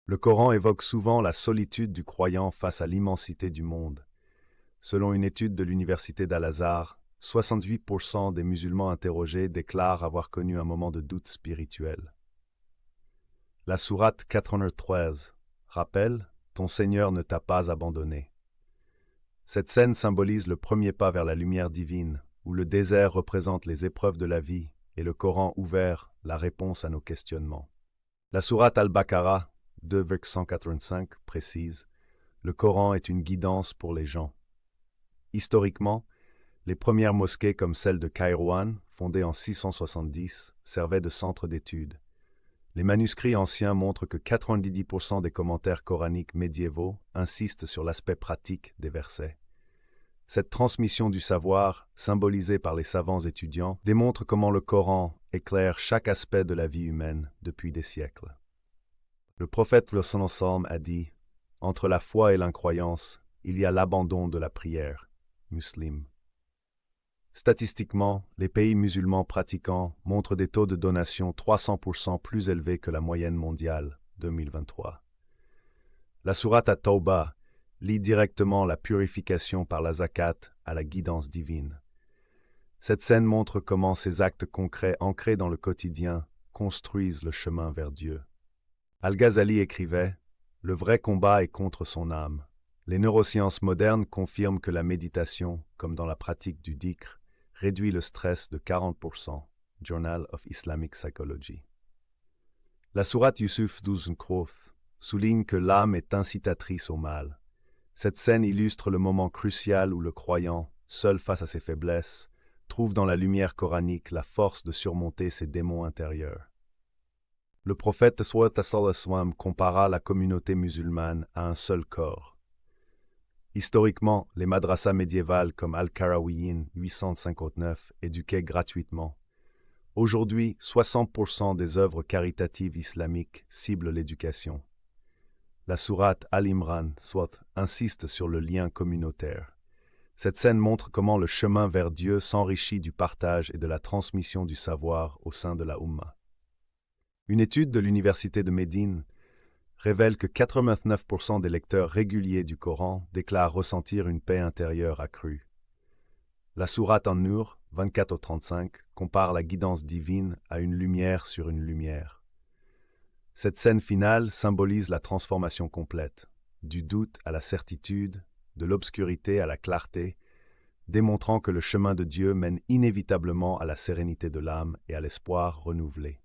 Le Coran évoque souvent la solitude du croyant face à l'immensité du monde. Selon une étude de l'université d'Al-Azhar, 68% des musulmans interrogés déclarent avoir connu un moment de doute spirituel. La sourate 413 rappelle « Ton Seigneur ne t'a pas abandonné ». Cette scène symbolise le premier pas vers la lumière divine, où le désert représente les épreuves de la vie et le Coran ouvert la réponse à nos questionnements. La sourate Al-Baqarah 2,185 précise « Le Coran est une guidance pour les gens ». Historiquement, les premières mosquées comme celle de Kairouan, fondée en 670, servaient de centre d'étude. Les manuscrits anciens montrent que 90% des commentaires coraniques médiévaux insistent sur l'aspect pratique des versets. Cette transmission du savoir, symbolisée par les savants étudiants, démontre comment le Coran éclaire chaque aspect de la vie humaine depuis des siècles. Le prophète sallam a dit « Entre la foi et l'incroyance, il y a l'abandon de la prière. » Muslim. Statistiquement, les pays musulmans pratiquants montrent des taux de donation 300% plus élevés que la moyenne mondiale 2023. La sourate at-Tawbah lie directement la purification par la zakat à la guidance divine. Cette scène montre comment ces actes concrets ancrés dans le quotidien construisent le chemin vers Dieu. Al-Ghazali écrivait « Le vrai combat est contre son âme ». Les neurosciences modernes confirment que la méditation, comme dans la pratique du dhikr, réduit le stress de 40%. Journal of Islamic Psychology. La sourate Yusuf 12 souligne que l'âme est incitatrice au mal. Cette scène illustre le moment crucial où le croyant, seul face à ses faiblesses, trouve dans la lumière coranique la force de surmonter ses démons intérieurs. Le prophète sallam compara la communauté musulmane à un seul corps. Historiquement, les madrasas médiévales comme Al-Qarawiyyin 859 éduquaient gratuitement. Aujourd'hui, 60% des œuvres caritatives islamiques ciblent l'éducation. La sourate Al-Imran insiste sur le lien communautaire. Cette scène montre comment le chemin vers Dieu s'enrichit du partage et de la transmission du savoir au sein de la Ummah. Une étude de l'université de Médine révèle que 89% des lecteurs réguliers du Coran déclarent ressentir une paix intérieure accrue. La sourate An-Nur 24-35 compare la guidance divine à une lumière sur une lumière. Cette scène finale symbolise la transformation complète, du doute à la certitude, de l'obscurité à la clarté, démontrant que le chemin de Dieu mène inévitablement à la sérénité de l'âme et à l'espoir renouvelé.